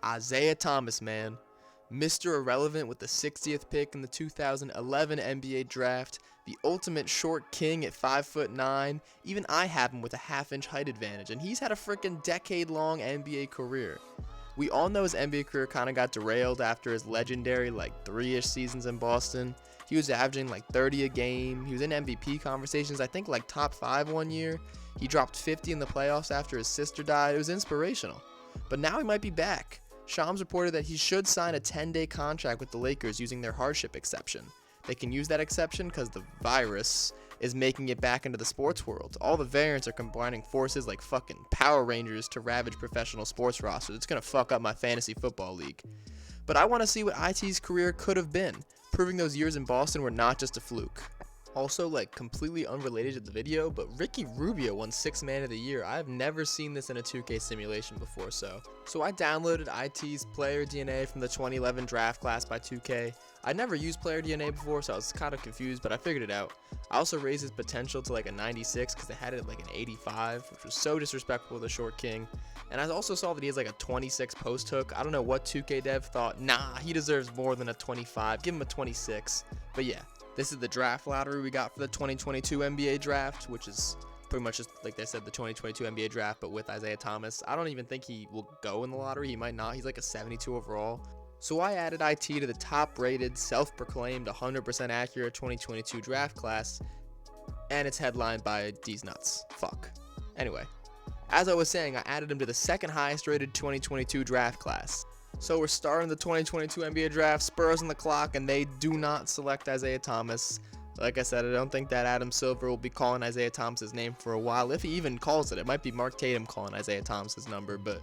Isaiah Thomas, man. Mr. Irrelevant with the 60th pick in the 2011 NBA draft, the ultimate short king at 5'9". Even I have him with a half-inch height advantage, and he's had a freaking decade-long NBA career. We all know his NBA career kind of got derailed after his legendary 3-ish seasons in Boston. He was averaging 30 a game. He was in MVP conversations, I think top 5 one year. He dropped 50 in the playoffs after his sister died. It was inspirational. But now he might be back. Shams reported that he should sign a 10-day contract with the Lakers using their hardship exception. They can use that exception because the virus is making it back into the sports world. All the variants are combining forces like fucking Power Rangers to ravage professional sports rosters. It's going to fuck up my fantasy football league. But I want to see what IT's career could have been, proving those years in Boston were not just a fluke. Also, completely unrelated to the video, but Ricky Rubio won 6th Man of the Year. I've never seen this in a 2K simulation before, so I downloaded IT's Player DNA from the 2011 draft class by 2K. I never used Player DNA before, so I was kind of confused, but I figured it out. I also raised his potential to a 96 because they had it at an 85, which was so disrespectful to the short king. And I also saw that he has a 26 post hook. I don't know what 2K dev thought. Nah, he deserves more than a 25. Give him a 26. But yeah. This is the draft lottery we got for the 2022 NBA draft, which is pretty much just, like they said, the 2022 NBA draft, but with Isaiah Thomas. I don't even think he will go in the lottery. He might not. He's a 72 overall. So I added IT to the top-rated, self-proclaimed, 100% accurate 2022 draft class, and it's headlined by D's Nuts. Fuck. Anyway, as I was saying, I added him to the second highest-rated 2022 draft class. So we're starting the 2022 NBA draft, Spurs on the clock, and they do not select Isaiah Thomas. Like I said, I don't think that Adam Silver will be calling Isaiah Thomas's name for a while, if he even calls it. It might be Mark Tatum calling Isaiah Thomas's number, but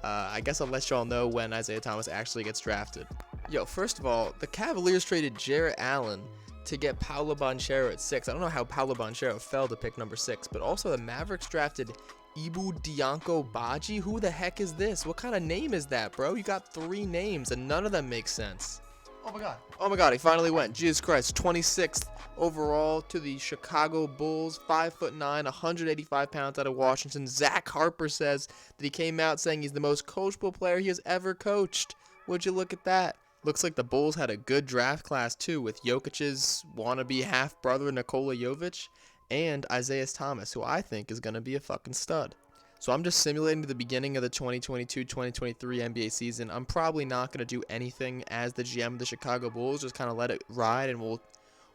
I guess I'll let y'all know when Isaiah Thomas actually gets drafted. Yo, first of all, the Cavaliers traded Jarrett Allen to get Paolo Banchero at 6. I don't know how Paolo Banchero fell to pick number 6, but also the Mavericks drafted Ibu Dianko Baji. Who the heck is this? What kind of name is that, bro? You got 3 names and none of them make sense. Oh my god, he finally went. Jesus Christ. 26th overall to the Chicago Bulls. 5'9", 185 pounds out of Washington. Zach Harper says that he came out saying he's the most coachable player he has ever coached. Would you look at that? Looks like the Bulls had a good draft class too, with Jokic's wannabe half-brother Nikola Jovic and Isaiah Thomas, who I think is going to be a fucking stud. So I'm just simulating the beginning of the 2022-2023 NBA season. I'm probably not going to do anything as the GM of the Chicago Bulls, just kind of let it ride, and we'll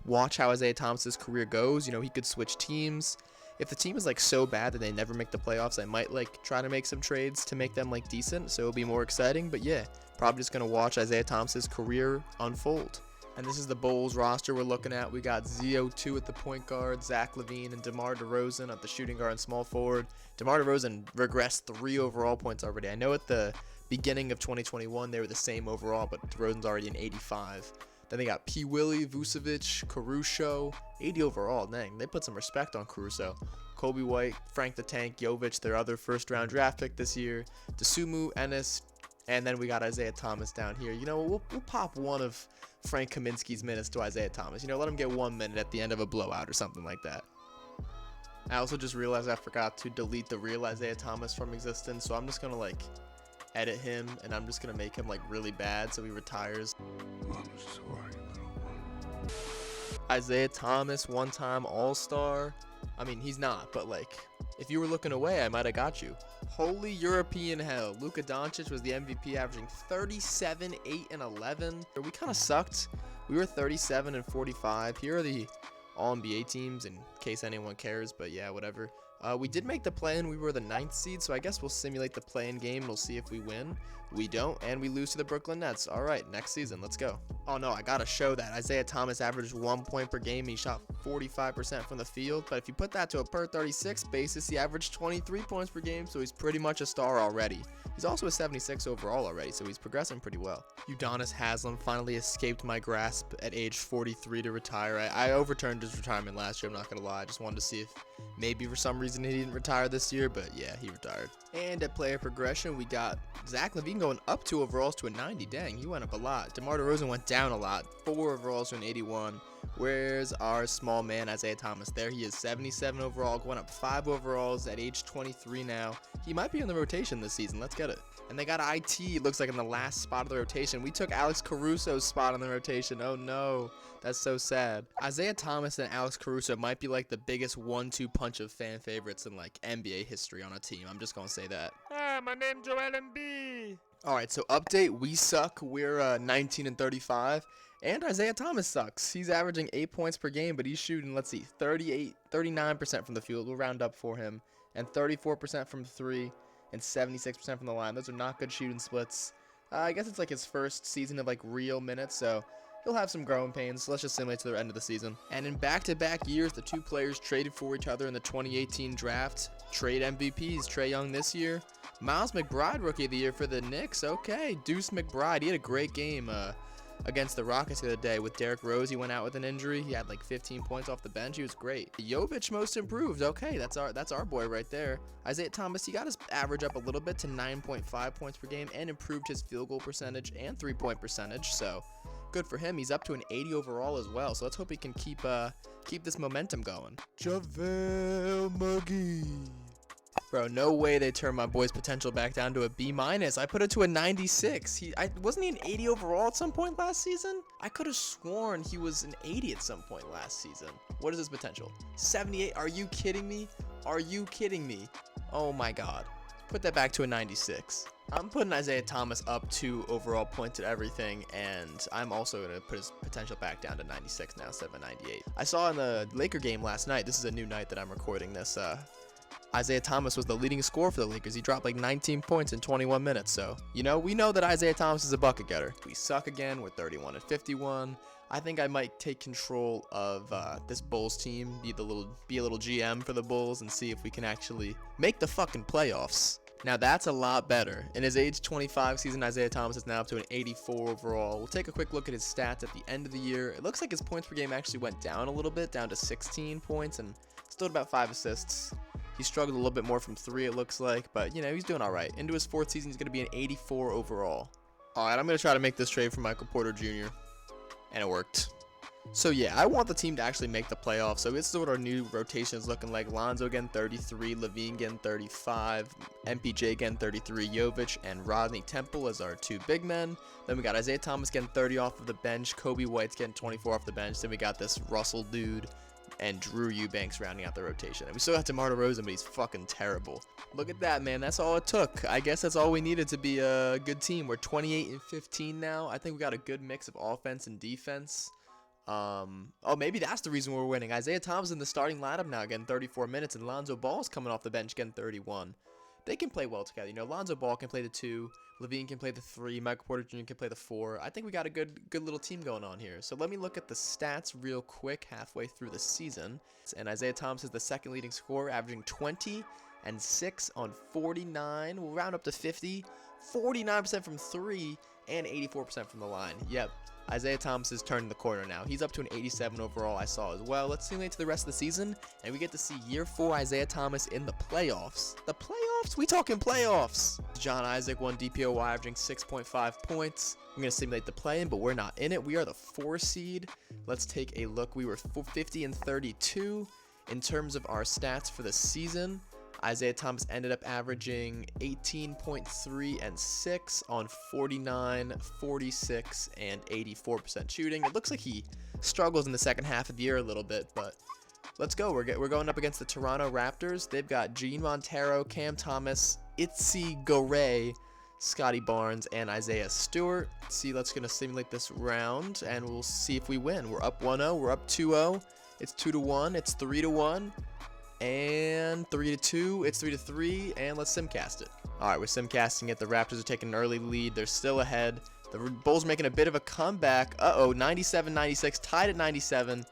watch how Isaiah Thomas's career goes. You know, he could switch teams. If the team is so bad that they never make the playoffs, I might try to make some trades to make them decent, so it'll be more exciting. But yeah, probably just going to watch Isaiah Thomas's career unfold. And this is the Bulls roster we're looking at. We got ZO2 at the point guard, Zach LaVine, and DeMar DeRozan at the shooting guard and small forward. DeMar DeRozan regressed 3 overall points already. I know at the beginning of 2021 they were the same overall, but DeRozan's already an 85. Then they got P. Willie, Vucevic, Caruso, 80 overall. Dang, they put some respect on Caruso. Kobe White, Frank the Tank, Jovic, their other first-round draft pick this year. Dosunmu, Ennis, and then we got Isaiah Thomas down here. You know, we'll pop one of Frank Kaminsky's minutes to Isaiah Thomas. You know, let him get 1 minute at the end of a blowout or something like that. I also just realized I forgot to delete the real Isaiah Thomas from existence, so I'm just gonna edit him, and I'm just gonna make him really bad so he retires. I'm sorry, little one. Isaiah Thomas, one-time All-Star. I mean, he's not, but if you were looking away, I might have got you. Holy European hell. Luka Doncic was the MVP, averaging 37, 8, and 11. We kind of sucked. We were 37 and 45. Here are the All-NBA teams in case anyone cares, but yeah, whatever. We did make the play-in. We were the 9th seed, so I guess we'll simulate the play-in game and we'll see if we win. We don't, and we lose to the Brooklyn Nets. All right, next season, let's go. Oh no, I gotta show that. Isaiah Thomas averaged 1 point per game. He shot 45% from the field, but if you put that to a per 36 basis, he averaged 23 points per game, so he's pretty much a star already. He's also a 76 overall already, so he's progressing pretty well. Udonis Haslem finally escaped my grasp at age 43 to retire. I overturned his retirement last year, I'm not gonna lie. I just wanted to see if maybe for some reason he didn't retire this year, but yeah, he retired. And at player progression, we got Zach LaVine going up 2 overalls to a 90. Dang, he went up a lot. DeMar DeRozan went down a lot, 4 overalls to an 81. Where's our small man, Isaiah Thomas? There he is, 77 overall, going up 5 overalls at age 23 now. He might be in the rotation this season. Let's get it. And they got IT, looks like, in the last spot of the rotation. We took Alex Caruso's spot in the rotation. Oh, no. That's so sad. Isaiah Thomas and Alex Caruso might be, like, the biggest 1-2 punch of fan favorites in, like, NBA history on a team. I'm just going to say that. My name's Joel Embiid. All right, so update. We suck. We're 19 and 35. And Isaiah Thomas sucks. He's averaging 8 points per game, but he's shooting, let's see, 39% from the field. We'll round up for him. And 34% from 3. And 76% from the line. Those are not good shooting splits. I guess it's like his first season of like real minutes, so he'll have some growing pains. So let's just simulate to the end of the season. And in back-to-back years, the two players traded for each other in the 2018 draft. Trade MVPs, Trae Young this year. Miles McBride, Rookie of the Year for the Knicks. Okay, Deuce McBride. He had a great game against the Rockets the other day with Derrick Rose. He went out with an injury. He had like 15 points off the bench. He was great. Jovic Most Improved. Okay, that's our boy right there. Isaiah Thomas, he got his average up a little bit to 9.5 points per game and improved his field goal percentage and 3-point percentage. So good for him. He's up to an 80 overall as well. So let's hope he can keep this momentum going. JaVale McGee. Bro, no way they turned my boy's potential back down to a B-. I put it to a 96. Wasn't he an 80 overall at some point last season? I could have sworn he was an 80 at some point last season. What is his potential? 78? Are you kidding me? Are you kidding me? Oh my god. Put that back to a 96. I'm putting Isaiah Thomas up 2 overall points at everything, and I'm also going to put his potential back down to 96 now instead of a 98. I saw in the Laker game last night, this is a new night that I'm recording this, Isaiah Thomas was the leading scorer for the Lakers. He dropped like 19 points in 21 minutes. So, we know that Isaiah Thomas is a bucket getter. We suck again. We're 31 and 51. I think I might take control of this Bulls team, be a little GM for the Bulls, and see if we can actually make the fucking playoffs. Now that's a lot better. In his age 25 season, Isaiah Thomas is now up to an 84 overall. We'll take a quick look at his stats at the end of the year. It looks like his points per game actually went down a little bit, down to 16 points, and still about 5 assists. He struggled a little bit more from 3, it looks like, but, he's doing all right. Into his 4th season, he's going to be an 84 overall. All right, I'm going to try to make this trade for Michael Porter Jr., and it worked. So, yeah, I want the team to actually make the playoffs. So, this is what our new rotation is looking like. Lonzo getting 33, Levine getting 35, MPJ getting 33, Jovic and Rodney Temple as our 2 big men. Then we got Isaiah Thomas getting 30 off of the bench, Kobe White's getting 24 off the bench. Then we got this Russell dude and Drew Eubanks rounding out the rotation. And we still got DeMar DeRozan, but he's fucking terrible. Look at that, man. That's all it took. I guess that's all we needed to be a good team. We're 28 and 15 now. I think we got a good mix of offense and defense. Maybe that's the reason we're winning. Isaiah Thomas in the starting lineup now, getting 34 minutes, and Lonzo Ball's coming off the bench, getting 31. They can play well together. Lonzo Ball can play the 2, Levine can play the 3, Michael Porter Jr. can play the 4. I think we got a good little team going on here. So let me look at the stats real quick halfway through the season. And Isaiah Thomas is the second leading scorer, averaging 20 and 6 on 49. We'll round up to 50. 49% from 3 and 84% from the line. Yep. Isaiah Thomas is turning the corner now. He's up to an 87 overall, I saw as well. Let's simulate to the rest of the season, and we get to see year 4 Isaiah Thomas in the playoffs. The playoffs? We talking playoffs. John Isaac won DPOY, averaging 6.5 points. I'm going to simulate the play-in, but we're not in it. We are the 4 seed. Let's take a look. We were 50 and 32 in terms of our stats for the season. Isaiah Thomas ended up averaging 18.3 and 6 on 49, 46, and 84% shooting. It looks like he struggles in the second half of the year a little bit, but let's go. We're going up against the Toronto Raptors. They've got Gene Montero, Cam Thomas, Itzy Gore, Scotty Barnes, and Isaiah Stewart. Let's gonna simulate this round, and we'll see if we win. We're up 1-0. We're up 2-0. It's 2-1. It's 3-1. And 3-2, it's 3-3, and let's simcast it. All right, we're simcasting it. The Raptors are taking an early lead. They're still ahead. The Bulls making a bit of a comeback. 97-96, tied at 97.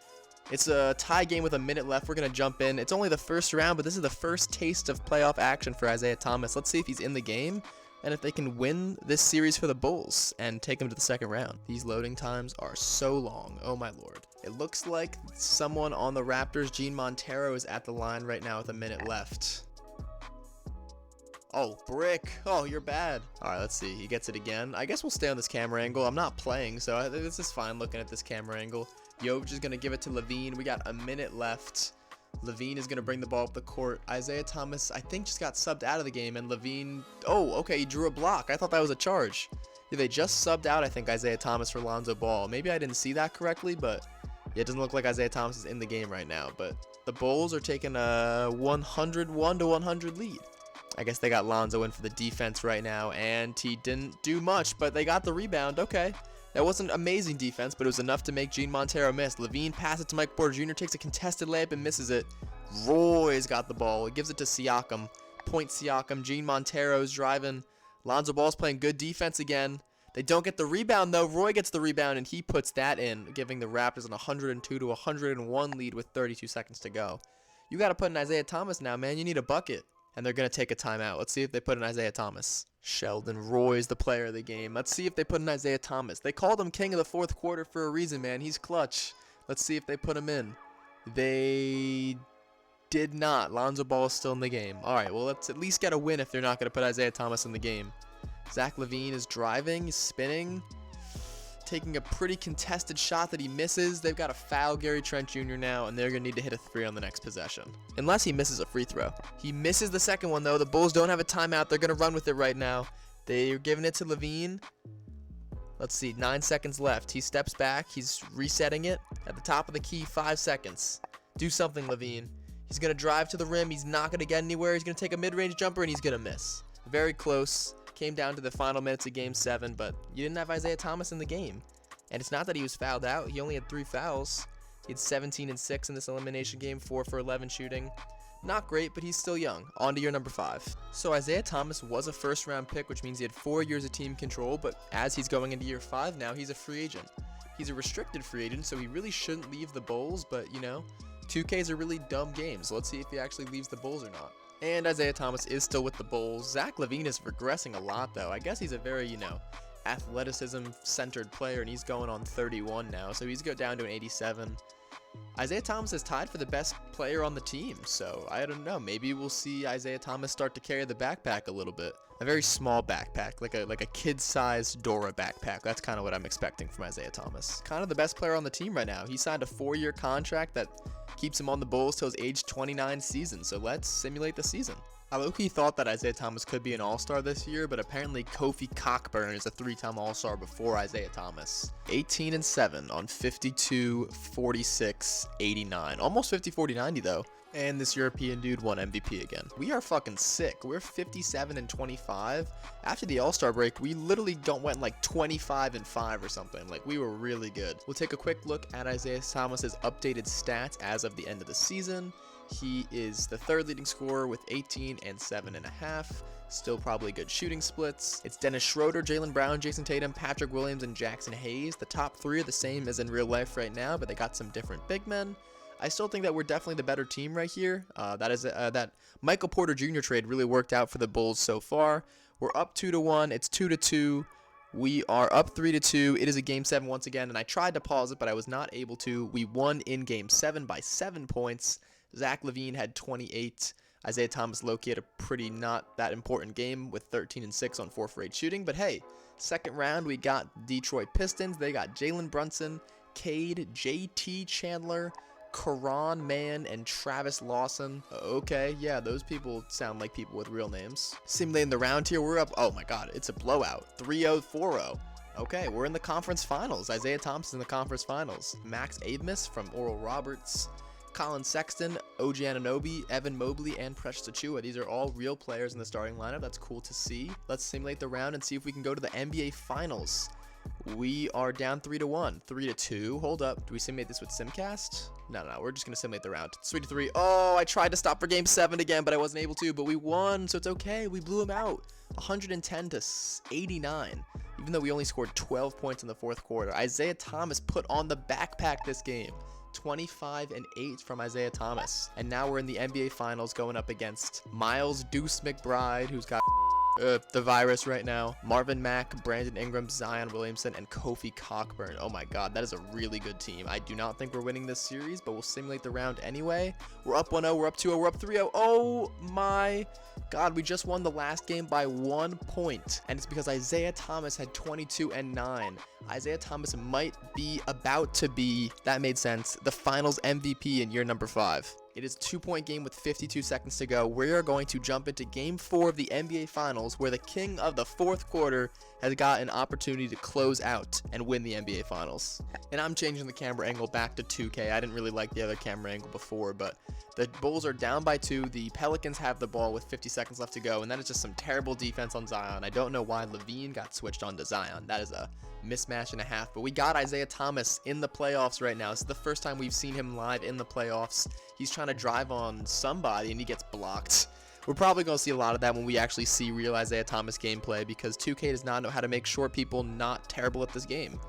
It's a tie game with a minute left. We're going to jump in. It's only the first round, but this is the first taste of playoff action for Isaiah Thomas. Let's see if he's in the game and if they can win this series for the Bulls and take him to the second round. These loading times are so long. Oh, my Lord. It looks like someone on the Raptors, Gene Montero, is at the line right now with a minute left. Oh, brick. Oh, you're bad. All right, let's see. He gets it again. I guess we'll stay on this camera angle. I'm not playing, so this is fine looking at this camera angle. Jovic is going to give it to Levine. We got a minute left. Levine is going to bring the ball up the court. Isaiah Thomas, I think, just got subbed out of the game. And Levine, oh, okay, he drew a block. I thought that was a charge. Yeah, they just subbed out, I think, Isaiah Thomas for Lonzo Ball. Maybe I didn't see that correctly, but yeah, it doesn't look like Isaiah Thomas is in the game right now. But the Bulls are taking a 101-100 lead. I guess they got Lonzo in for the defense right now, and he didn't do much, but they got the rebound. Okay. That wasn't amazing defense, but it was enough to make Gene Montero miss. Levine passes it to Mike Porter Jr., takes a contested layup and misses it. Roy's got the ball. He gives it to Siakam. Point Siakam. Gene Montero's driving. Lonzo Ball's playing good defense again. They don't get the rebound, though. Roy gets the rebound, and he puts that in, giving the Raptors an 102-101 lead with 32 seconds to go. You got to put in Isaiah Thomas now, man. You need a bucket. And they're going to take a timeout. Let's see if they put in Isaiah Thomas. Sheldon Roy's the player of the game. Let's see if they put in Isaiah Thomas. They called him king of the fourth quarter for a reason, man. He's clutch. Let's see if they put him in. They did not. Lonzo Ball is still in the game. All right, well, let's at least get a win if they're not going to put Isaiah Thomas in the game. Zach LaVine is driving, spinning, taking a pretty contested shot that he misses. They've got to foul Gary Trent Jr. now, and they're going to need to hit a 3 on the next possession. Unless he misses a free throw. He misses the second one, though. The Bulls don't have a timeout. They're going to run with it right now. They're giving it to LaVine. Let's see, 9 seconds left. He steps back. He's resetting it. At the top of the key, 5 seconds. Do something, LaVine. He's going to drive to the rim. He's not going to get anywhere. He's going to take a mid-range jumper, and he's going to miss. Very close. Came down to the final minutes of Game 7, but you didn't have Isaiah Thomas in the game. And it's not that he was fouled out. He only had 3 fouls. He had 17 and 6 in this elimination game, 4 for 11 shooting. Not great, but he's still young. On to year number 5. So Isaiah Thomas was a first-round pick, which means he had 4 years of team control, but as he's going into year 5 now, he's a free agent. He's a restricted free agent, so he really shouldn't leave the Bulls, but, you know, 2Ks are really dumb games. So let's see if he actually leaves the Bulls or not. And Isaiah Thomas is still with the Bulls. Zach LaVine is regressing a lot, though. I guess he's a very, you know, athleticism-centered player, and he's going on 31 now, so he's go down to an 87. Isaiah Thomas is tied for the best player on the team, so I don't know. Maybe we'll see Isaiah Thomas start to carry the backpack a little bit. A very small backpack, like a kid-sized Dora backpack. That's kind of what I'm expecting from Isaiah Thomas. Kind of the best player on the team right now. He signed a 4-year contract that keeps him on the Bulls till his age 29 season, so let's simulate the season. I low-key thought that Isaiah Thomas could be an all-star this year, but apparently Kofi Cockburn is a 3-time all-star before Isaiah Thomas. 18 and 7 on 52, 46, 89. Almost 50, 40, 90 though. And this European dude won MVP again. We are fucking sick. We're 57 and 25. After the All-Star break, we literally went like 25 and 5 or something. Like, we were really good. We'll take a quick look at Isaiah Thomas's updated stats as of the end of the season. He is the 3rd leading scorer with 18 and 7.5. Still probably good shooting splits. It's Dennis Schroeder, Jaylen Brown, Jason Tatum, Patrick Williams, and Jackson Hayes. The top 3 are the same as in real life right now, but they got some different big men. I still think that we're definitely the better team right here. That Michael Porter Jr. trade really worked out for the Bulls so far. We're up 2-1. It's 2-2. We are up 3-2. It is a Game 7 once again, and I tried to pause it, but I was not able to. We won in Game 7 by 7 points. Zach LaVine had 28. Isaiah Thomas low-key had a pretty not that important game with 13 and 6 on 4 for 8 shooting. But hey, second round we got Detroit Pistons. They got Jalen Brunson, Cade, JT Chandler, Karan Mann, and Travis Lawson. Okay, yeah, those people sound like people with real names. Simulating the round here, we're up. Oh my god, it's a blowout. 3-0, 4-0. Okay, we're in the conference finals. Isaiah Thomas in the conference finals. Max Abmas from Oral Roberts, Colin Sexton, OG Anunoby, Evan Mobley, and Precious Achiuwa. These are all real players in the starting lineup. That's cool to see. Let's simulate the round and see if we can go to the NBA Finals. We are down 3-1, 3-2. Hold up. Do we simulate this with Simcast? No, we're just going to simulate the round. It's 3-3. Oh, I tried to stop for Game 7 again, but I wasn't able to. But we won, so it's okay. We blew them out. 110-89. Even though we only scored 12 points in the fourth quarter. Isaiah Thomas put on the backpack this game. 25 and 8 from Isaiah Thomas. And now we're in the NBA Finals going up against Miles Deuce McBride, who's got the virus right now. Marvin Mack, Brandon Ingram, Zion Williamson, and Kofi Cockburn. Oh my god, that is a really good team. I do not think we're winning this series, but we'll simulate the round anyway. We're up 1-0, we're up 2-0, we're up 3-0. Oh my god, we just won the last game by 1 point. And it's because Isaiah Thomas had 22 and 9. Isaiah Thomas might be about to be, that made sense, the finals MVP in year number 5. It is a 2-point game with 52 seconds to go. We are going to jump into game 4 of the NBA Finals, where the king of the fourth quarter has got an opportunity to close out and win the NBA Finals. And I'm changing the camera angle back to 2K. I didn't really like the other camera angle before, but the Bulls are down by 2. The Pelicans have the ball with 50 seconds left to go, and that is just some terrible defense on Zion. I don't know why Levine got switched on to Zion. That is a mismatch and a half, but we got Isaiah Thomas in the playoffs right now. This is the first time we've seen him live in the playoffs. He's trying to drive on somebody and he gets blocked. We're probably going to see a lot of that when we actually see real Isaiah Thomas gameplay, because 2K does not know how to make short people not terrible at this game.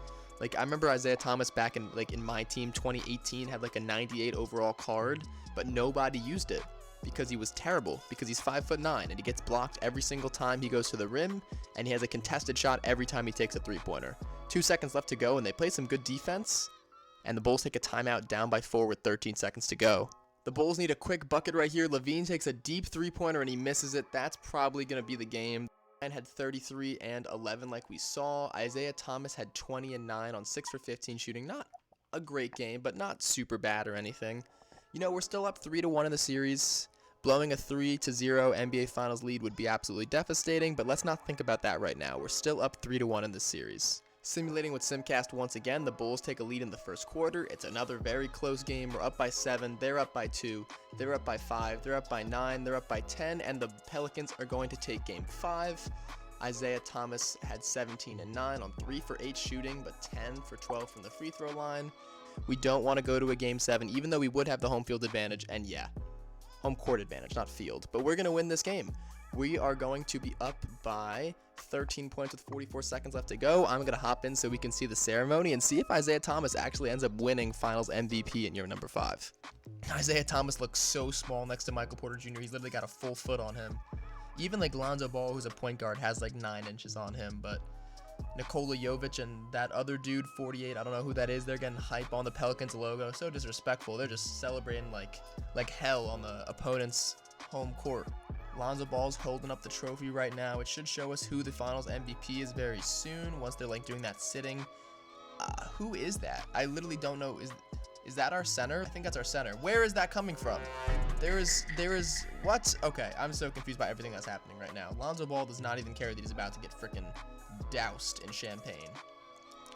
Like, I remember Isaiah Thomas back in my team 2018 had like a 98 overall card, but nobody used it because he was terrible, because he's 5'9" and he gets blocked every single time he goes to the rim, and he has a contested shot every time he takes a three-pointer. 2 seconds left to go, and they play some good defense, and the Bulls take a timeout down by 4 with 13 seconds to go. The Bulls need a quick bucket right here. Levine takes a deep three-pointer and he misses it. That's probably going to be the game. Ryan had 33 and 11 like we saw. Isaiah Thomas had 20 and 9 on 6 for 15 shooting. Not a great game, but not super bad or anything. You know, we're still up 3-1 in the series. Blowing a 3-0 NBA Finals lead would be absolutely devastating, but let's not think about that right now. We're still up 3-1 in this series. Simulating with Simcast once again, the Bulls take a lead in the first quarter. It's another very close game. We're up by 7, they're up by 2, they're up by 5, they're up by 9, they're up by 10, and the Pelicans are going to take game 5. Isaiah Thomas had 17 and 9 on 3 for 8 shooting, but 10 for 12 from the free throw line. We don't want to go to a game 7, even though we would have the home field advantage, and yeah, home court advantage, not field, but we're going to win this game. We are going to be up by 13 points with 44 seconds left to go. I'm going to hop in so we can see the ceremony and see if Isaiah Thomas actually ends up winning Finals MVP in year number 5. Isaiah Thomas looks so small next to Michael Porter Jr. He's literally got a full foot on him. Even like Lonzo Ball, who's a point guard, has like 9 inches on him, but Nikola Jovic and that other dude, 48, I don't know who that is, they're getting hype on the Pelicans logo. So disrespectful. They're just celebrating like hell on the opponent's home court. Lonzo Ball's holding up the trophy right now. It should show us who the Finals MVP is very soon once they're like doing that sitting. Who is that? I literally don't know. Is that our center? I think that's our center. Where is that coming from? There is what? Okay, I'm so confused by everything that's happening right now. Lonzo Ball does not even care that he's about to get freaking doused in champagne.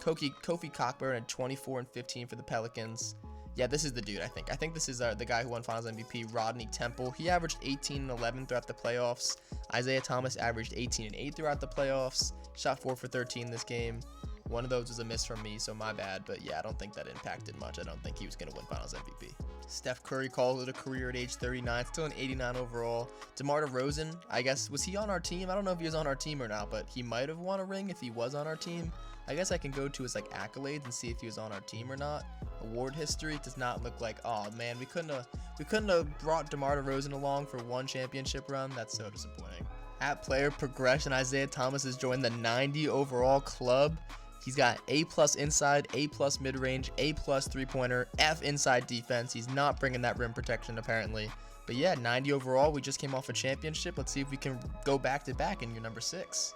Kofi Cockburn had 24 and 15 for the Pelicans. Yeah, this is the dude, I think. I think this is the guy who won Finals MVP, Rodney Temple. He averaged 18 and 11 throughout the playoffs. Isaiah Thomas averaged 18 and 8 throughout the playoffs. Shot 4 for 13 this game. One of those was a miss from me, so my bad. But yeah, I don't think that impacted much. I don't think he was going to win Finals MVP. Steph Curry calls it a career at age 39. Still an 89 overall. DeMar DeRozan, I guess, was he on our team? I don't know if he was on our team or not, but he might have won a ring if he was on our team. I guess I can go to his like accolades and see if he was on our team or not. Award history does not look like, oh man, we couldn't have brought DeMar DeRozan along for one championship run. That's so disappointing. At player progression, Isaiah Thomas has joined the 90 overall club. He's got A+ inside, A+ mid-range, A+ three-pointer, F inside defense. He's not bringing that rim protection apparently. But yeah, 90 overall. We just came off a championship. Let's see if we can go back-to-back in year number 6.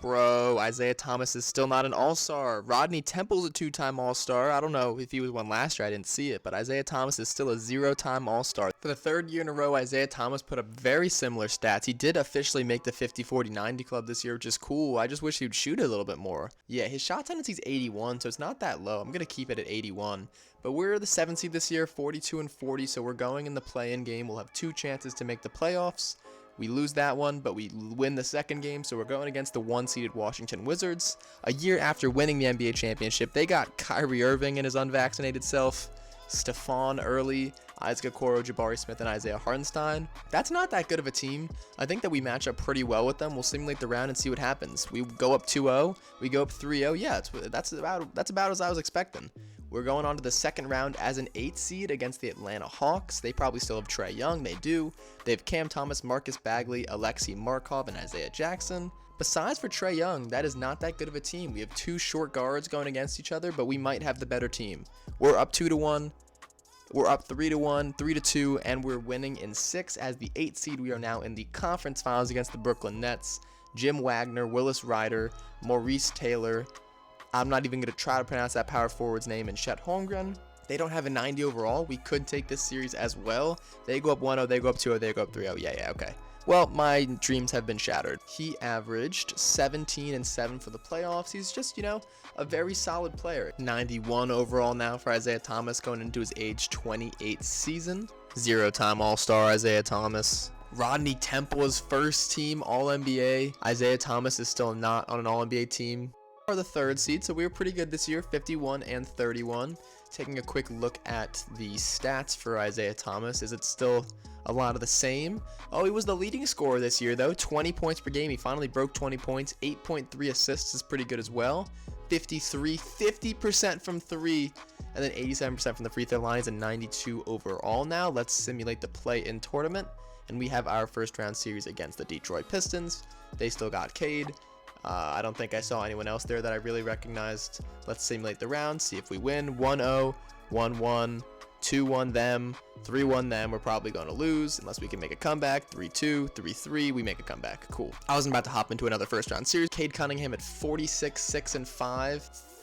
Bro, Isaiah Thomas is still not an all-star. Rodney Temple's a 2-time all-star. I don't know if he was one last year. I didn't see it. But Isaiah Thomas is still a 0-time all-star. For the 3rd year in a row, Isaiah Thomas put up very similar stats. He did officially make the 50-40-90 club this year, which is cool. I just wish he would shoot a little bit more. Yeah, his shot tendency is 81, so it's not that low. I'm going to keep it at 81. But we're the 7th seed this year, 42 and 40, so we're going in the play-in game. We'll have 2 chances to make the playoffs. We lose that one, but we win the 2nd game, so we're going against the 1-seeded Washington Wizards. A year after winning the NBA championship, they got Kyrie Irving and his unvaccinated self, Stephon Early, Isaac Okoro, Jabari Smith, and Isaiah Hartenstein. That's not that good of a team. I think that we match up pretty well with them. We'll simulate the round and see what happens. We go up 2-0, we go up 3-0. Yeah, that's about as I was expecting. We're going on to the second round as an 8 seed against the Atlanta Hawks. They probably still have Trae Young. They do. They have Cam Thomas, Marcus Bagley, Alexei Markov, and Isaiah Jackson. Besides for Trae Young, that is not that good of a team. We have 2 short guards going against each other, but we might have the better team. We're up 2-1. We're up 3-1, 3-2, and we're winning in 6 as the 8 seed. We are now in the conference finals against the Brooklyn Nets. Jim Wagner, Willis Ryder, Maurice Taylor. I'm not even going to try to pronounce that power forward's name, and Chet Holmgren. They don't have a 90 overall. We could take this series as well. They go up 1-0, they go up 2-0, they go up 3-0. Yeah, okay. Well, my dreams have been shattered. He averaged 17 and 7 for the playoffs. He's just, a very solid player. 91 overall now for Isaiah Thomas going into his age 28 season. 0-time All-Star Isaiah Thomas. Rodney Temple's first team All-NBA. Isaiah Thomas is still not on an All-NBA team. Are the 3rd seed, so we were pretty good this year, 51 and 31. Taking a quick look at the stats for Isaiah Thomas. Is it still a lot of the same? Oh, he was the leading scorer this year, though. 20 points per game. He finally broke 20 points. 8.3 assists is pretty good as well. 50% from 3, and then 87% from the free throw lines, and 92 overall now. Let's simulate the play-in tournament, and we have our first round series against the Detroit Pistons. They still got Cade. I don't think I saw anyone else there that I really recognized. Let's simulate the round, see if we win. 1-0, 1-1, 2-1 them, 3-1 them. We're probably going to lose unless we can make a comeback. 3-2, 3-3, we make a comeback. Cool. I wasn't about to hop into another first round series. Cade Cunningham at 46, 6 and 5.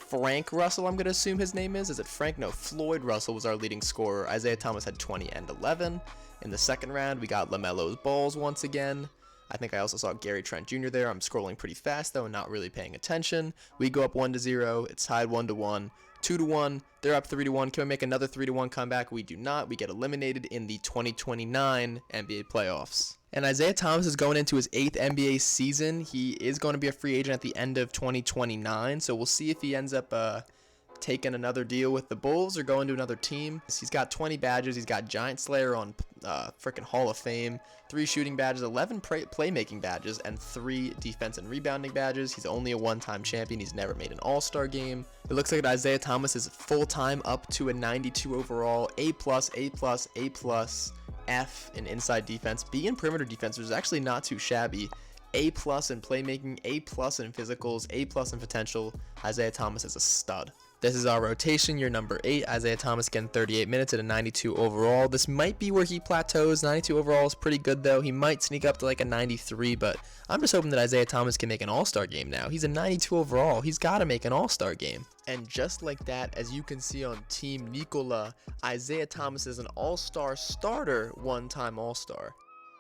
Frank Russell, I'm going to assume his name is. Is it Frank? No, Floyd Russell was our leading scorer. Isaiah Thomas had 20 and 11. In the second round, we got LaMelo's balls once again. I think I also saw Gary Trent Jr. there. I'm scrolling pretty fast, though, and not really paying attention. We go up 1-0. It's tied 1-1. 2-1. They're up 3-1. Can we make another 3-1 comeback? We do not. We get eliminated in the 2029 NBA playoffs. And Isaiah Thomas is going into his 8th NBA season. He is going to be a free agent at the end of 2029, so we'll see if he ends up taking another deal with the Bulls or going to another team. He's got 20 badges. He's got Giant Slayer on freaking Hall of Fame, 3 shooting badges, 11 playmaking badges, and 3 defense and rebounding badges. He's only a 1-time champion. He's never made an All-Star game. It looks like Isaiah Thomas is full-time up to a 92 overall, A+, A+, A+, F in inside defense, B in perimeter defense, which is actually not too shabby. A+ in playmaking, A+ in physicals, A+ in potential. Isaiah Thomas is a stud. This is our rotation, year number 8. Isaiah Thomas getting 38 minutes at a 92 overall. This might be where he plateaus. 92 overall is pretty good, though. He might sneak up to like a 93, but I'm just hoping that Isaiah Thomas can make an all-star game now. He's a 92 overall. He's got to make an all-star game. And just like that, as you can see on Team Nicola, Isaiah Thomas is an all-star starter, 1-time all-star.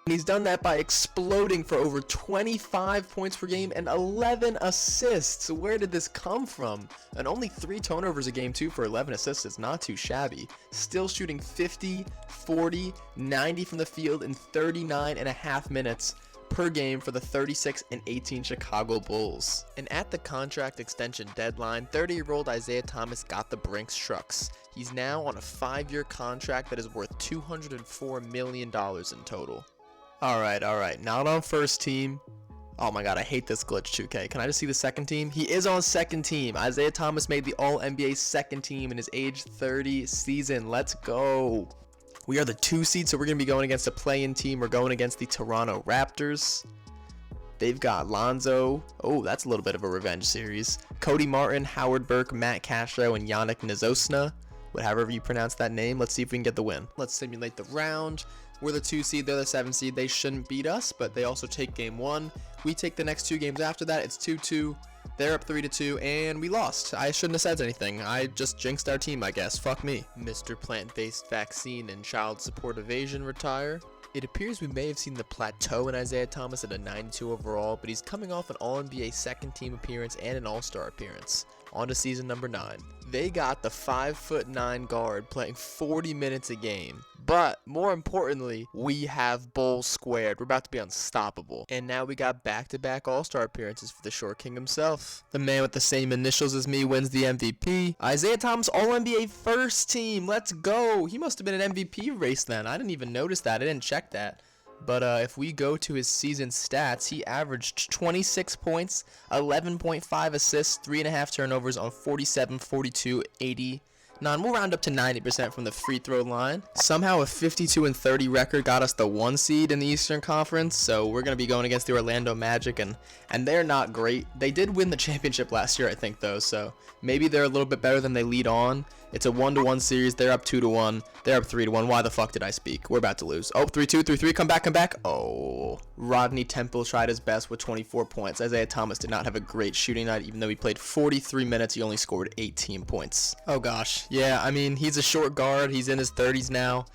And he's done that by exploding for over 25 points per game and 11 assists. Where did this come from? And only 3 turnovers a game too for 11 assists is not too shabby. Still shooting 50, 40, 90 from the field in 39.5 minutes per game for the 36 and 18 Chicago Bulls. And at the contract extension deadline, 30-year-old Isaiah Thomas got the Brinks trucks. He's now on a 5-year contract that is worth $204 million in total. Alright, not on first team. Oh my god, I hate this glitch, 2K. Can I just see the second team? He is on second team. Isaiah Thomas made the All-NBA second team in his age 30 season. Let's go. We are the 2 seed, so we're going to be going against a play-in team. We're going against the Toronto Raptors. They've got Lonzo. Oh, that's a little bit of a revenge series. Cody Martin, Howard Burke, Matt Castro, and Yannick Nzosna. However you pronounce that name. Let's see if we can get the win. Let's simulate the round. We're the 2 seed, they're the 7 seed. They shouldn't beat us, but they also take game 1. We take the next 2 games after that. It's 2-2. They're up 3-2, and we lost. I shouldn't have said anything. I just jinxed our team, I guess. Fuck me. Mr. Plant-Based Vaccine and Child Support Evasion retire. It appears we may have seen the plateau in Isaiah Thomas at a 92 overall, but he's coming off an All-NBA second team appearance and an All-Star appearance. On to season number 9. They got the 5'9" guard playing 40 minutes a game. But more importantly, we have Bulls squared. We're about to be unstoppable. And now we got back-to-back All-Star appearances for the Short King himself. The man with the same initials as me wins the MVP. Isaiah Thomas All-NBA first team. Let's go. He must have been an MVP race then. I didn't even notice that. I didn't check that. But if we go to his season stats, he averaged 26 points, 11.5 assists, 3.5 turnovers on 47, 42, 80 And we'll round up to 90% from the free throw line. Somehow a 52-30 record got us the 1 seed in the Eastern Conference, so we're going to be going against the Orlando Magic, and they're not great. They did win the championship last year, I think, though, so maybe they're a little bit better than they lead on. It's a 1-1 series. They're up 2-1. They're up 3-1. Why the fuck did I speak? We're about to lose. Oh, 3-2, 3-3. Come back. Oh. Rodney Temple tried his best with 24 points. Isaiah Thomas did not have a great shooting night. Even though he played 43 minutes, he only scored 18 points. Oh, gosh. Yeah, I mean, he's a short guard. He's in his 30s now.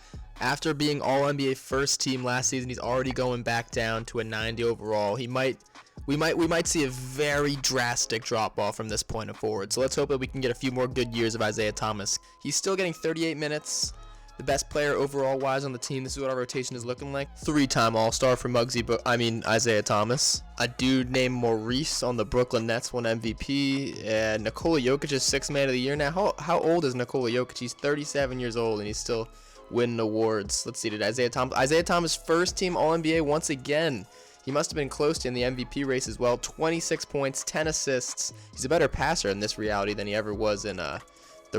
After being All-NBA first team last season, he's already going back down to a 90 overall. We might see a very drastic drop-off from this point forward. So let's hope that we can get a few more good years of Isaiah Thomas. He's still getting 38 minutes. The best player overall-wise on the team. This is what our rotation is looking like. 3-time All-Star for Isaiah Thomas. A dude named Maurice on the Brooklyn Nets won MVP. And Nikola Jokic is 6th man of the year now. How old is Nikola Jokic? He's 37 years old, and he's still winning awards. Let's see, did Isaiah Thomas first team All-NBA once again. He must have been close to in the MVP race as well. 26 points, 10 assists. He's a better passer in this reality than he ever was in the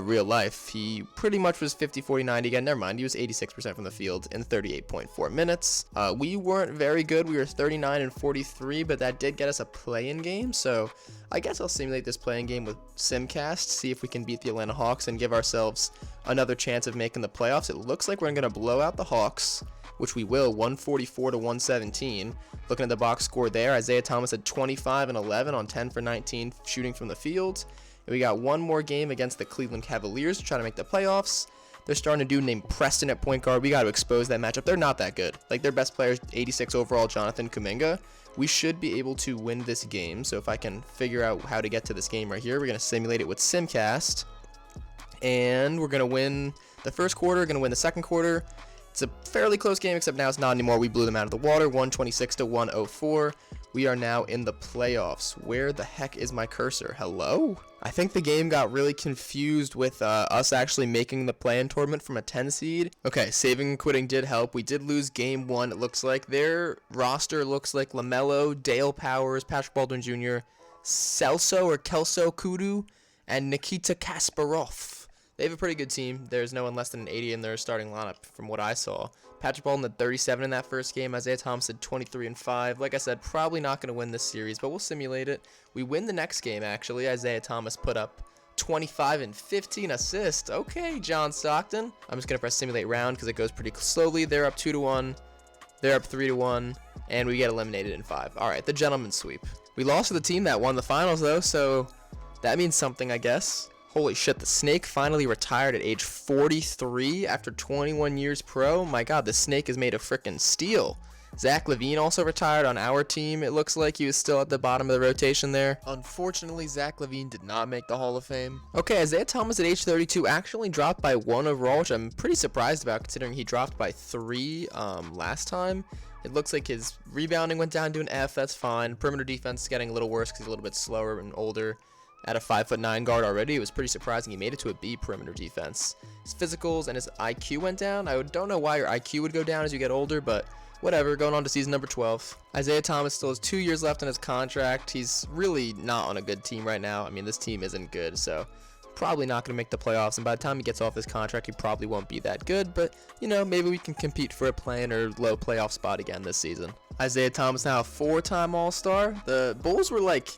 real life. He pretty much was 50, 40, 90 again. Never mind. He was 86% from the field in 38.4 minutes. We weren't very good. We were 39 and 43, but that did get us a play-in game. So I guess I'll simulate this play-in game with Simcast, see if we can beat the Atlanta Hawks and give ourselves another chance of making the playoffs. It looks like we're going to blow out the Hawks, which we will, 144 to 117. Looking at the box score there, Isaiah Thomas had 25 and 11 on 10 for 19 shooting from the field. And we got one more game against the Cleveland Cavaliers to try to make the playoffs. They're starting a dude named Preston at point guard. We got to expose that matchup. They're not that good. Like, their best player is 86 overall, Jonathan Kuminga. We should be able to win this game. So if I can figure out how to get to this game right here, we're going to simulate it with Simcast. And we're going to win the first quarter, going to win the second quarter. It's a fairly close game, except now it's not anymore. We blew them out of the water, 126 to 104. We are now in the playoffs. Where the heck is my cursor? Hello? I think the game got really confused with us actually making the play-in tournament from a 10 seed. Okay, saving and quitting did help. We did lose game 1, it looks like. Their roster looks like LaMelo, Dale Powers, Patrick Baldwin Jr., Kelso Kudu, and Nikita Kasparov. They have a pretty good team. There's no one less than an 80 in their starting lineup from what I saw. Patrick Baldwin had 37 in that first game. Isaiah Thomas had 23 and 5. Like I said, probably not going to win this series, but we'll simulate it. We win the next game, actually. Isaiah Thomas put up 25 and 15 assists. Okay, John Stockton. I'm just going to press simulate round because it goes pretty slowly. They're up 2-1. They're up 3-1. And we get eliminated in 5. All right, the gentleman's sweep. We lost to the team that won the finals, though, so that means something, I guess. Holy shit, the Snake finally retired at age 43 after 21 years pro. My god, the Snake is made of frickin' steel. Zach LaVine also retired on our team. It looks like he was still at the bottom of the rotation there. Unfortunately, Zach LaVine did not make the Hall of Fame. Okay, Isaiah Thomas at age 32 actually dropped by 1 overall, which I'm pretty surprised about considering he dropped by 3 last time. It looks like his rebounding went down to an F. That's fine. Perimeter defense is getting a little worse because he's a little bit slower and older. At a 5'9" guard already, it was pretty surprising he made it to a B perimeter defense. His physicals and his IQ went down. I don't know why your IQ would go down as you get older, but whatever. Going on to season number 12. Isaiah Thomas still has 2 years left on his contract. He's really not on a good team right now. I mean, this team isn't good, so probably not going to make the playoffs. And by the time he gets off his contract, he probably won't be that good. But, you know, maybe we can compete for a play-in or low playoff spot again this season. Isaiah Thomas now a 4-time All-Star. The Bulls were like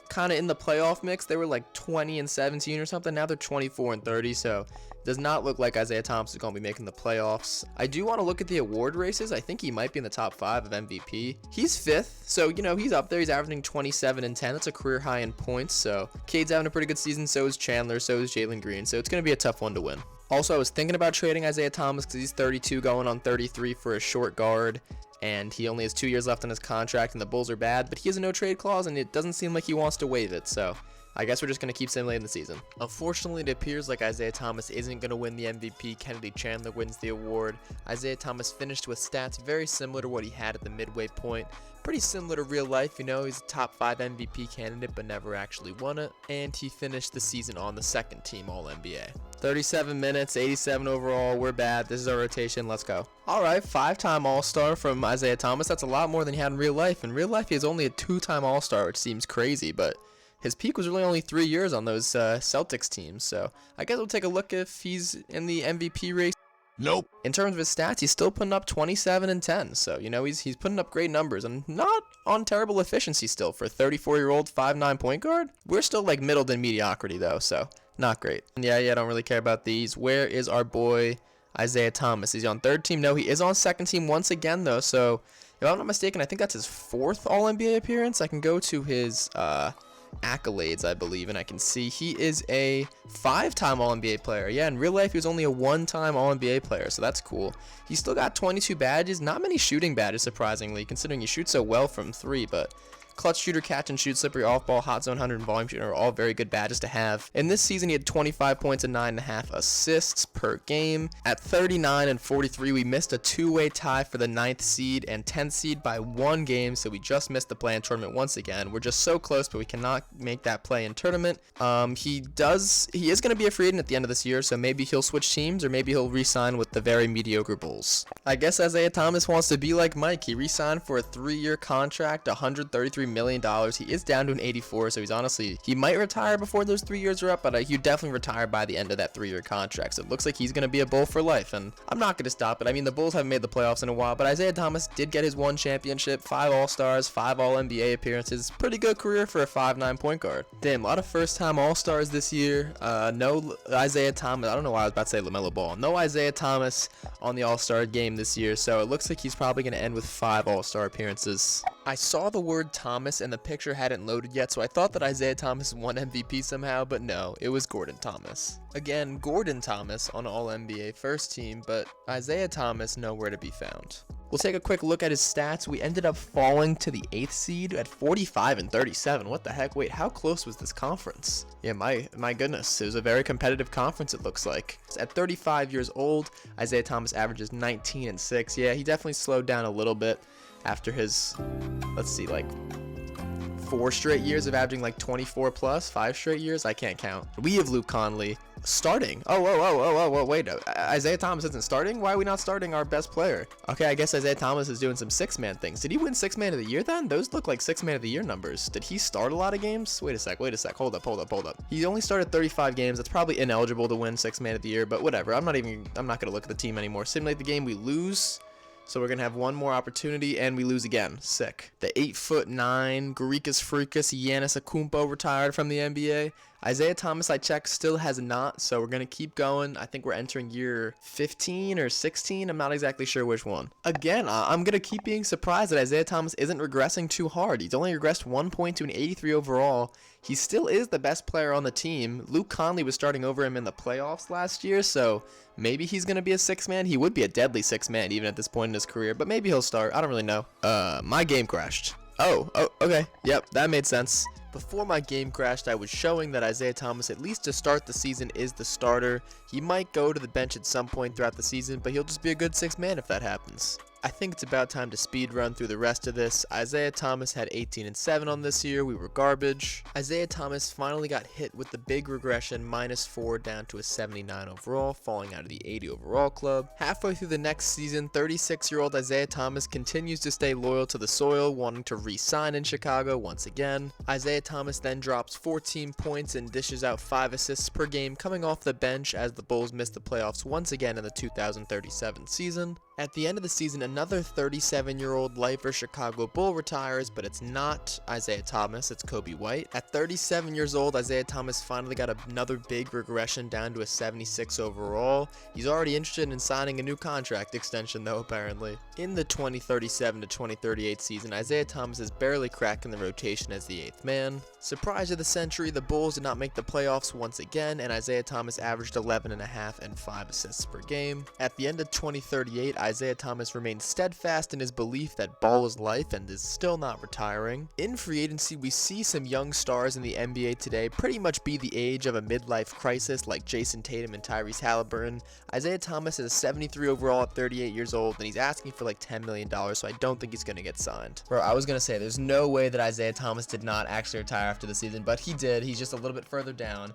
kind of in the playoff mix. They were like 20 and 17 or something. Now they're 24 and 30, so it does not look like Isaiah Thomas is going to be making the playoffs. I do want to look at the award races. I think he might be in the top 5 of MVP. He's 5th, so you know, he's up there. He's averaging 27 and 10. That's a career high in points. So Cade's having a pretty good season. So is Chandler. So is Jalen Green. So it's going to be a tough one to win. Also, I was thinking about trading Isaiah Thomas because he's 32 going on 33 for a short guard. And he only has 2 years left on his contract, and the Bulls are bad, but he has a no-trade clause, and it doesn't seem like he wants to waive it, so I guess we're just going to keep simulating the season. Unfortunately, it appears like Isaiah Thomas isn't going to win the MVP. Kennedy Chandler wins the award. Isaiah Thomas finished with stats very similar to what he had at the midway point. Pretty similar to real life, you know, he's a top 5 MVP candidate, but never actually won it. And he finished the season on the second team All-NBA. 37 minutes, 87 overall, we're bad. This is our rotation, let's go. Alright, 5-time All-Star from Isaiah Thomas. That's a lot more than he had in real life. In real life, he is only a 2-time All-Star, which seems crazy, but his peak was really only 3 years on those Celtics teams. So I guess we'll take a look if he's in the MVP race. Nope. In terms of his stats, he's still putting up 27 and 10. So, he's putting up great numbers and not on terrible efficiency still for a 34-year-old 5'9" point guard. We're still like middle to mediocrity though, so not great. And yeah, I don't really care about these. Where is our boy Isaiah Thomas? Is he on third team? No, he is on second team once again though. So if I'm not mistaken, I think that's his 4th All-NBA appearance. I can go to his accolades, I believe, and I can see he is a 5-time All-NBA player. Yeah, in real life he was only a 1-time All-NBA player, so that's cool. He's still got 22 badges, not many shooting badges surprisingly, considering he shoots so well from 3, but clutch shooter, catch and shoot, slippery off ball, hot zone 100, and volume shooter are all very good badges to have. In this season, he had 25 points and 9.5 assists per game. At 39 and 43, we missed a 2-way tie for the 9th seed and 10th seed by 1 game, so we just missed the play-in tournament once again. We're just so close, but we cannot make that play-in tournament. He is going to be a free agent at the end of this year, so maybe he'll switch teams, or maybe he'll re-sign with the very mediocre Bulls. I guess Isaiah Thomas wants to be like Mike. He re-signed for a 3-year contract, $133 million. He is down to an 84, so he might retire before those 3 years are up, but he'd definitely retire by the end of that 3-year contract. So it looks like he's going to be a Bull for life, and I'm not going to stop it. I mean, the Bulls haven't made the playoffs in a while, but Isaiah Thomas did get his 1 championship, 5 All-Stars, 5 All-NBA appearances. Pretty good career for a 5'9" point guard. Damn, a lot of first-time All-Stars this year. No Isaiah Thomas. I don't know why I was about to say LaMelo Ball. No Isaiah Thomas on the All-Star game this year, so it looks like he's probably going to end with 5 All-Star appearances. I saw the word Thomas and the picture hadn't loaded yet, so I thought that Isaiah Thomas won MVP somehow, but no, it was Gordon Thomas. Again, Gordon Thomas on All-NBA first team, but Isaiah Thomas nowhere to be found. We'll take a quick look at his stats. We ended up falling to the 8th seed at 45 and 37. What the heck? Wait, how close was this conference? Yeah, my goodness. It was a very competitive conference, it looks like. At 35 years old, Isaiah Thomas averages 19 and 6. Yeah, he definitely slowed down a little bit after his, let's see, like 4 straight years of averaging like 24 plus, 5 straight years. I can't count. We have Luke Conley starting. Oh, wait. Isaiah Thomas isn't starting? Why are we not starting our best player? Okay, I guess Isaiah Thomas is doing some 6-man things. Did he win 6-man of the year then? Those look like 6-man of the year numbers. Did he start a lot of games? Wait a sec. Hold up. He only started 35 games. That's probably ineligible to win 6-man of the year, but whatever. I'm not going to look at the team anymore. Simulate the game. We lose. So we're going to have one more opportunity, and we lose again. Sick. The 8'9", Garikas Freakus Giannis Akumpo retired from the NBA. Isaiah Thomas, I checked, still has not, so we're going to keep going. I think we're entering year 15 or 16. I'm not exactly sure which one. Again, I'm going to keep being surprised that Isaiah Thomas isn't regressing too hard. He's only regressed 1 point to an 83 overall. He still is the best player on the team. Luke Conley was starting over him in the playoffs last year, so maybe he's going to be a 6-man. He would be a deadly 6-man even at this point in his career, but maybe he'll start. I don't really know. My game crashed. Oh, okay. Yep, that made sense. Before my game crashed, I was showing that Isaiah Thomas, at least to start the season, is the starter. He might go to the bench at some point throughout the season, but he'll just be a good 6-man if that happens. I think it's about time to speed run through the rest of this. Isaiah Thomas had 18 and 7 on this year. We were garbage. Isaiah Thomas finally got hit with the big regression, -4 down to a 79 overall, falling out of the 80 overall club. Halfway through the next season, 36-year-old Isaiah Thomas continues to stay loyal to the soil, wanting to re-sign in Chicago once again. Isaiah Thomas then drops 14 points and dishes out 5 assists per game, coming off the bench as the Bulls missed the playoffs once again in the 2037 season. At the end of the season, another 37-year-old lifer Chicago Bull retires, but it's not Isaiah Thomas, it's Kobe White. At 37 years old, Isaiah Thomas finally got another big regression down to a 76 overall. He's already interested in signing a new contract extension though, apparently. In the 2037 to 2038 season, Isaiah Thomas is barely cracking the rotation as the 8th man. Surprise of the century, the Bulls did not make the playoffs once again, and Isaiah Thomas averaged 11.5 and 5 assists per game. At the end of 2038, Isaiah Thomas remains steadfast in his belief that ball is life and is still not retiring. In free agency, we see some young stars in the NBA today pretty much be the age of a midlife crisis like Jason Tatum and Tyrese Halliburton. Isaiah Thomas is a 73 overall at 38 years old, and he's asking for like $10 million, so I don't think he's going to get signed. Bro, I was going to say, there's no way that Isaiah Thomas did not actually retire after the season, but he did. He's just a little bit further down.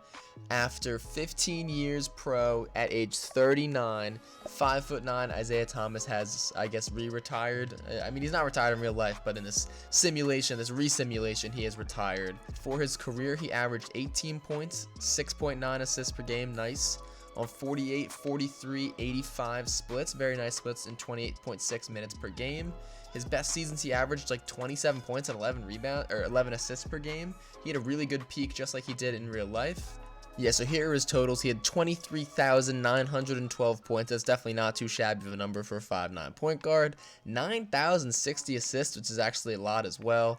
After 15 years pro at age 39, 5'9", Isaiah Thomas has, I guess, re-retired. I mean, he's not retired in real life, but in this simulation, this re-simulation, he is retired. For his career, he averaged 18 points, 6.9 assists per game, nice, on 48, 43, 85 splits, very nice splits in 28.6 minutes per game. His best seasons, he averaged like 27 points and 11 assists per game. He had a really good peak, just like he did in real life. Yeah, so here are his totals. He had 23,912 points. That's definitely not too shabby of a number for a 5'9" point guard. 9,060 assists, which is actually a lot as well.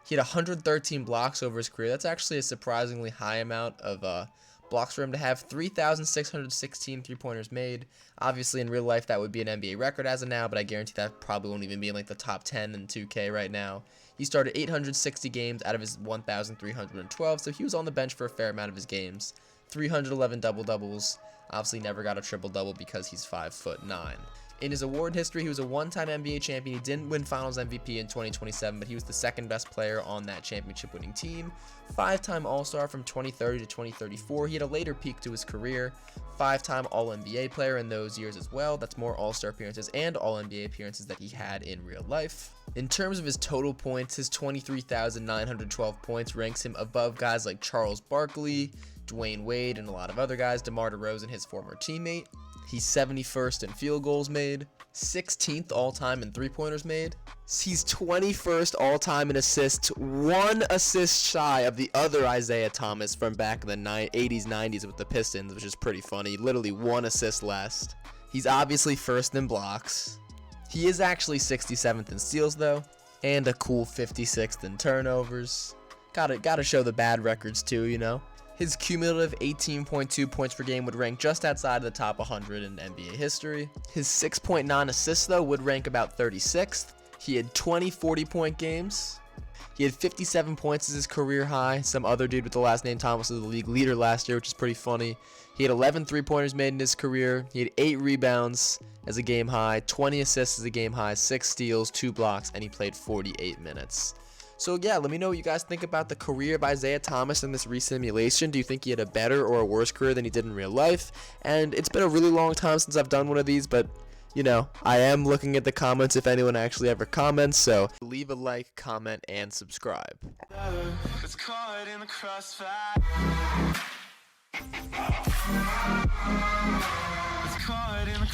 He had 113 blocks over his career. That's actually a surprisingly high amount of blocks for him to have. 3,616 three-pointers made. Obviously, in real life, that would be an NBA record as of now, but I guarantee that probably won't even be in like the top 10 in 2K right now. He started 860 games out of his 1,312, so he was on the bench for a fair amount of his games. 311 double-doubles. Obviously, never got a triple-double because he's 5'9". In his award history, he was a one-time NBA champion. He didn't win Finals MVP in 2027, but he was the second best player on that championship-winning team. 5-time All-Star from 2030 to 2034. He had a later peak to his career. 5-time All-NBA player in those years as well. That's more All-Star appearances and All-NBA appearances that he had in real life. In terms of his total points, his 23,912 points ranks him above guys like Charles Barkley, Dwayne Wade, and a lot of other guys, DeMar DeRozan, his former teammate. He's 71st in field goals made, 16th all-time in three-pointers made. He's 21st all-time in assists, 1 assist shy of the other Isaiah Thomas from back in the 80s, 90s with the Pistons, which is pretty funny. Literally 1 assist less. He's obviously first in blocks. He is actually 67th in steals, though, and a cool 56th in turnovers. Gotta show the bad records, too, you know. His cumulative 18.2 points per game would rank just outside of the top 100 in NBA history. His 6.9 assists, though, would rank about 36th. He had 20 40-point games. He had 57 points as his career high. Some other dude with the last name Thomas was the league leader last year, which is pretty funny. He had 11 three-pointers made in his career. He had 8 rebounds as a game high, 20 assists as a game high, 6 steals, 2 blocks, and he played 48 minutes. So yeah, let me know what you guys think about the career of Isaiah Thomas in this resimulation. Do you think he had a better or a worse career than he did in real life? And it's been a really long time since I've done one of these, but you know, I am looking at the comments if anyone actually ever comments, so leave a like, comment, and subscribe. It's caught in the crossfire. It's caught in the